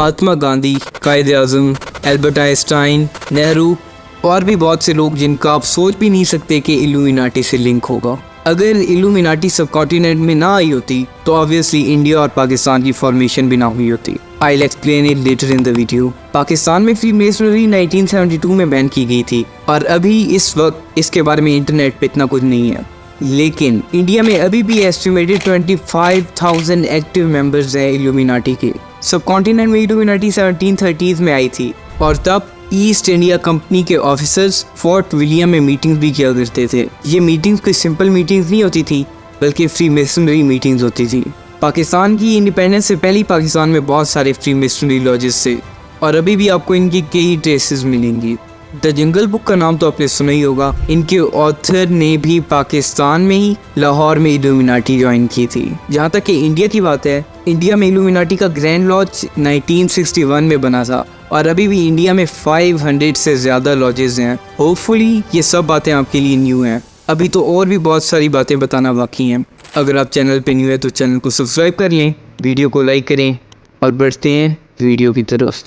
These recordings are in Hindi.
महात्मा गांधी, कायदे आज़म, एल्बर्ट आइंस्टाइन, नेहरू और भी बहुत से लोग जिनका आप सोच भी नहीं सकते कि इल्यूमिनाटी से लिंक होगा। अगर इल्यूमिनाटी सब कॉन्टिनेंट में ना आई होती तो ऑब्वियसली इंडिया और पाकिस्तान की फॉर्मेशन भी ना हुई होती। I'll explain it later in the video। Pakistan में फ्रीमेसनरी 1972 में बैन की गई थी और अभी इस वक्त इसके बारे में इंटरनेट पे इतना कुछ नहीं है, लेकिन इंडिया में अभी भी एस्टिमेटेड 25,000 एक्टिव मेंबर्स हैं इल्यूमिनाटी के। सब कॉन्टिनेंट में इल्यूमिनाटी 1730s में आई थी और तब ईस्ट इंडिया कंपनी के ऑफिसर्स फोर्ट विलियम में मीटिंग्स भी किया करते थे। ये मीटिंग्स कोई सिंपल मीटिंग्स नहीं होती थी, बल्कि फ्रीमेसनरी मीटिंग्स होती थी। पाकिस्तान की इंडिपेंडेंस से पहले पाकिस्तान में बहुत सारे फ्रीमेसनरी लॉजेस थे और अभी भी आपको इनकी कई ट्रेसेस मिलेंगी। द जंगल बुक का नाम तो आपने सुना ही होगा। इनके ऑथर ने भी पाकिस्तान में ही लाहौर में इल्यूमिनाटी ज्वाइन की थी। जहाँ तक कि इंडिया की बात है, इंडिया में इल्यूमिनाटी का ग्रैंड लॉज 1961 में बना था और अभी भी इंडिया में 500 से ज़्यादा लॉजेस हैं। होपफुली ये सब बातें आपके लिए न्यू हैं। अभी तो और भी बहुत सारी बातें बताना बाकी हैं। अगर आप चैनल पे न्यू है तो चैनल को सब्सक्राइब कर लें, वीडियो को लाइक करें और बढ़ते हैं वीडियो की तरफ।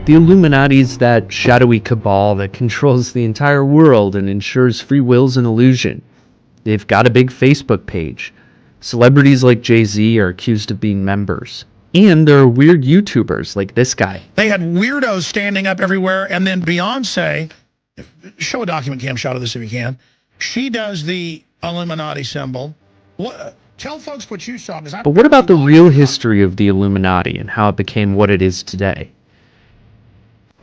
The Illuminati is that shadowy cabal that controls the entire world and ensures free will's an illusion. They've got a big Facebook page. Celebrities like Jay-Z are accused of being members. And there are weird YouTubers like this guy. They had weirdos standing up everywhere, and then Beyonce, show a document cam shot of this if you can. She does the Illuminati symbol. Tell folks what you saw. But what about the real history of the Illuminati and how it became what it is today?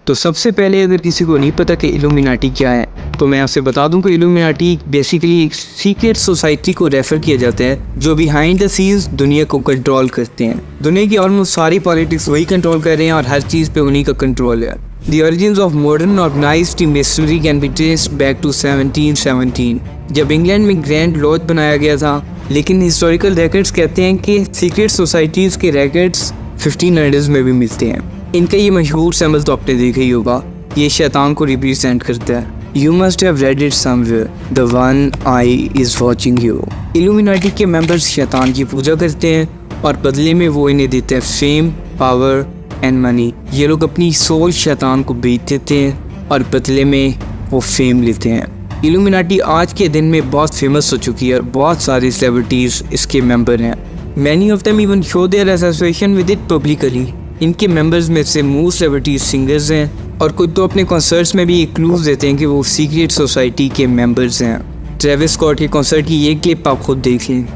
तो सबसे पहले अगर किसी को नहीं पता कि इल्यूमिनाटी क्या है तो मैं आपसे बता दूं कि इल्यूमिनाटी बेसिकली एक सीक्रेट सोसाइटी को रेफर किया जाता है जो बिहाइंड द सीन्स दुनिया को कंट्रोल करते हैं। दुनिया की ऑलमोस्ट सारी पॉलिटिक्स वही कंट्रोल कर रहे हैं और हर चीज़ पे उन्हीं का कंट्रोल है। The origins of modern organized masonry can be traced back to 1717 जब इंग्लैंड में ग्रैंड लॉज बनाया गया था, लेकिन हिस्टोरिकल रिकॉर्ड्स कहते हैं कि सीक्रेट सोसाइटीज़ के रिकॉर्ड्स 1500s में भी मिलते हैं। इनका ये मशहूर सिंबल तो आपने देखा ही होगा, ये शैतान को रिप्रेजेंट करता है। You must have read it somewhere, the one eye is watching you। Illuminati के मेंबर्स शैतान की पूजा करते हैं और बदले में वो इन्हें देते हैं फेम, पावर एंड मनी। ये लोग अपनी सोल शैतान को बेच देते हैं और बदले में वो फेम लेते हैं। इल्यूमिनाटी आज के दिन में बहुत फेमस हो चुकी है और बहुत सारे सेलिब्रिटीज़ इसके मेंबर हैं। Many of them even show their association with it publicly. इनके मेंबर्स में से मोस्ट सेलिब्रिटीज सिंगर्स हैं और कुछ तो अपने कॉन्सर्ट्स में भी क्लूज देते हैं कि वो सीक्रेट सोसाइटी के मेंबर्स हैं। ट्रेविस स्कॉट के कॉन्सर्ट की ये क्लिप आप खुद देख लें।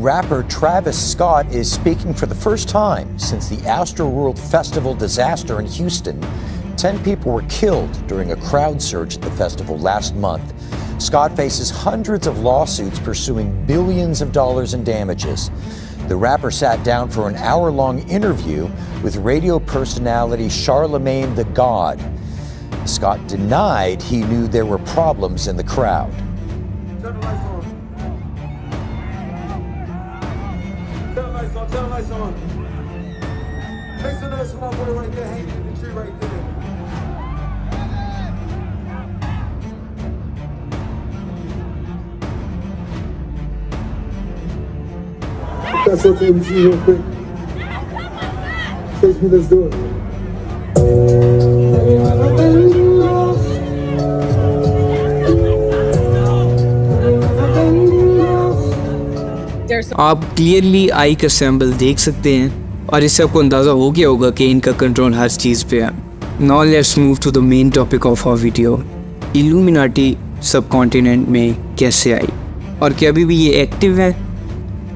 Rapper Travis Scott is speaking for the first time since the Astroworld Festival disaster in Houston. 10 people were killed during a crowd surge at the festival last month. Scott faces hundreds of lawsuits pursuing billions of dollars in damages. The rapper sat down for an hour-long interview with radio personality Charlemagne the God. Scott denied he knew there were problems in the crowd. Turn the lights on. Turn the lights on. Turn the lights on. Make some noise for my boy right there, hanging in the tree right there. That's okay with you real quick. Take me, let's do it. आप क्लियरली आई का सैम्बल देख सकते हैं और इससे आपको अंदाज़ा हो गया होगा कि इनका कंट्रोल हर चीज़ पे है। Now let's move to the main topic of our video. Illuminati subcontinent में कैसे आई और क्या अभी भी ये एक्टिव है?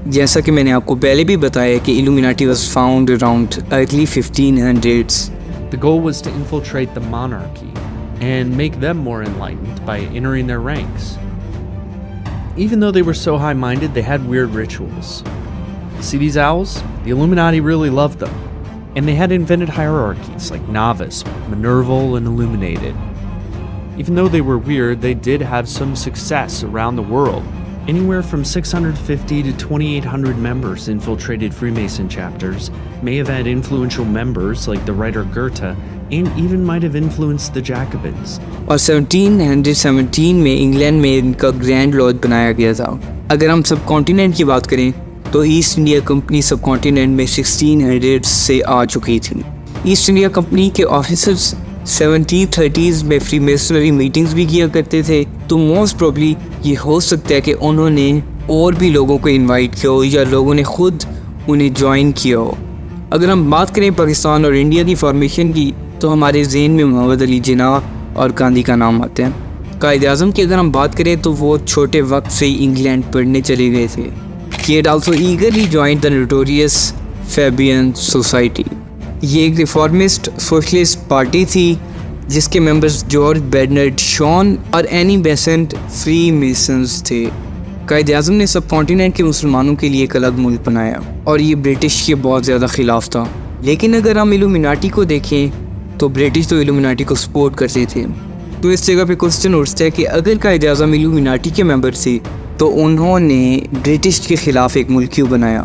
जैसा कि मैंने आपको पहले भी बताया कि illuminati was found around early 1500s। The goal was to infiltrate the monarchy and make them more enlightened by entering their ranks. Even though they were so high-minded, they had weird rituals. See these owls? The Illuminati really loved them. And they had invented hierarchies like Novice, Minerval, and Illuminated. Even though they were weird, they did have some success around the world. Anywhere from 650 to 2,800 members infiltrated Freemason chapters, may have had influential members like the writer Goethe, and even might have influenced the Jacobins. और 1717 में इंग्लैंड में इनका ग्रैंड लॉज बनाया गया था। अगर हम सब कॉन्टिनेंट की बात करें तो ईस्ट इंडिया कंपनी सब कॉन्टिनेंट में 1600 से आ चुकी थी। ईस्ट इंडिया कंपनी के ऑफिसर्स 1730s में फ्री मेसनरी मीटिंग्स भी किया करते थे, तो मोस्ट प्रॉब्ली ये हो सकता है कि उन्होंने और भी लोगों को इनवाइट किया हो या लोगों ने खुद उन्हें ज्वाइन किया हो। अगर हम बात करें पाकिस्तान और इंडिया की फॉर्मेशन की, तो हमारे ज़हन में मोहम्मद अली जिन्नाह और गांधी का नाम आते हैं। कायद-ए-आज़म की अगर हम बात करें तो वो छोटे वक्त से ही इंग्लैंड पढ़ने चले गए थे। He had also eagerly joined the notorious Fabian Society। ये एक रिफॉर्मिस्ट सोशलिस्ट पार्टी थी जिसके मेंबर्स जॉर्ज बेर्नार्ड शॉन और एनी बेसेंट फ्री मेसन्स थे। कायद-ए-आज़म ने सब कॉन्टिनेंट के मुसलमानों के लिए एक अलग मुल्क बनाया और ये ब्रिटिश के बहुत ज़्यादा ख़िलाफ़ था। लेकिन अगर हम इल्यूमिनाटी को देखें तो ब्रिटिश तो इल्यूमिनाटी को सपोर्ट करते थे। तो इस जगह पे क्वेश्चन उठता है कि अगर कायद-ए-आज़म इल्यूमिनाटी के मेंबर थे तो उन्होंने ब्रिटिश के ख़िलाफ़ एक मुल्क क्यों बनाया।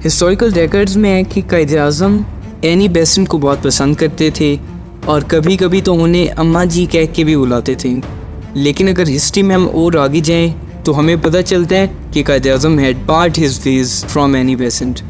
हिस्टोरिकल रिकॉर्ड्स में है कि कायद-ए-आज़म एनी बेसेंट को बहुत पसंद करते थे और कभी कभी तो उन्हें अम्मा जी कह के भी बुलाते थे। लेकिन अगर हिस्ट्री में हम और आगे जाएं तो हमें पता चलता है कि Quaid-e-Azam had part his veg from Annie Besant.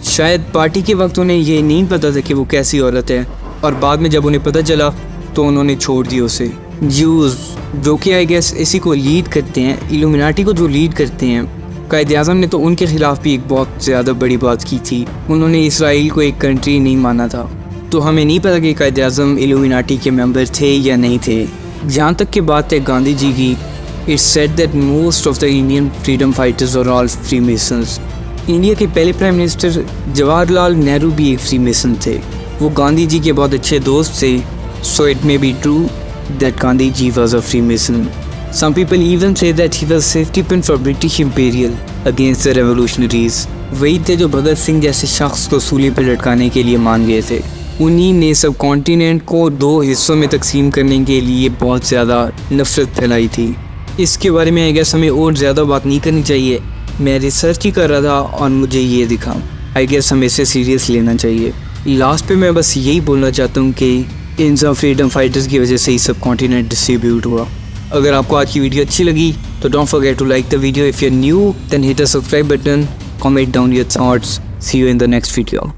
शायद पार्टी के वक्त उन्हें ये नहीं पता था कि वो कैसी औरत है और बाद में जब उन्हें पता चला तो उन्होंने छोड़ दिया उसे। ज्यूज़ जो कि आई गेस इसी को लीड करते हैं, इल्यूमिनाटी को जो लीड करते हैं, कायद-ए-आज़म ने तो उनके ख़िलाफ़ भी एक बहुत ज़्यादा बड़ी बात की थी। उन्होंने इसराइल को एक कंट्री नहीं माना था। तो हमें नहीं पता कि कायद-ए-आज़म इल्यूमिनाटी के मेंबर थे या नहीं थे। जहाँ तक की बात है गांधी जी की, it's said that most of the Indian freedom fighters are all freemasons. India के पहले प्राइम मिनिस्टर जवाहरलाल नेहरू भी एक फ्री मेसन थे। वो गांधी जी के बहुत अच्छे दोस्त थे। So it may be true that Gandhi ji was a freemason. Some people even say that he was safety pin for British Imperial against the revolutionaries। वही थे जो भगत सिंह जैसे शख्स को सूली पर लटकाने के लिए मान गए थे। उन्हीं ने सब कॉन्टिनेंट को 2 हिस्सों में तकसीम करने के लिए बहुत ज़्यादा नफरत फैलाई थी। इसके बारे में आई गेस हमें और ज़्यादा बात नहीं करनी चाहिए। मैं रिसर्च ही कर रहा था और मुझे ये दिखा, आई गेस हमें इसे सीरियस लेना चाहिए। लास्ट पे मैं बस यही बोलना चाहता हूँ कि इन सब फ्रीडम फाइटर्स की वजह से ही सब कॉन्टिनेंट डिस्ट्रीब्यूट हुआ। अगर आपको आज की वीडियो अच्छी लगी तो don't forget to like the video. If you are new then hit the subscribe button, comment down your thoughts. See you in the next video.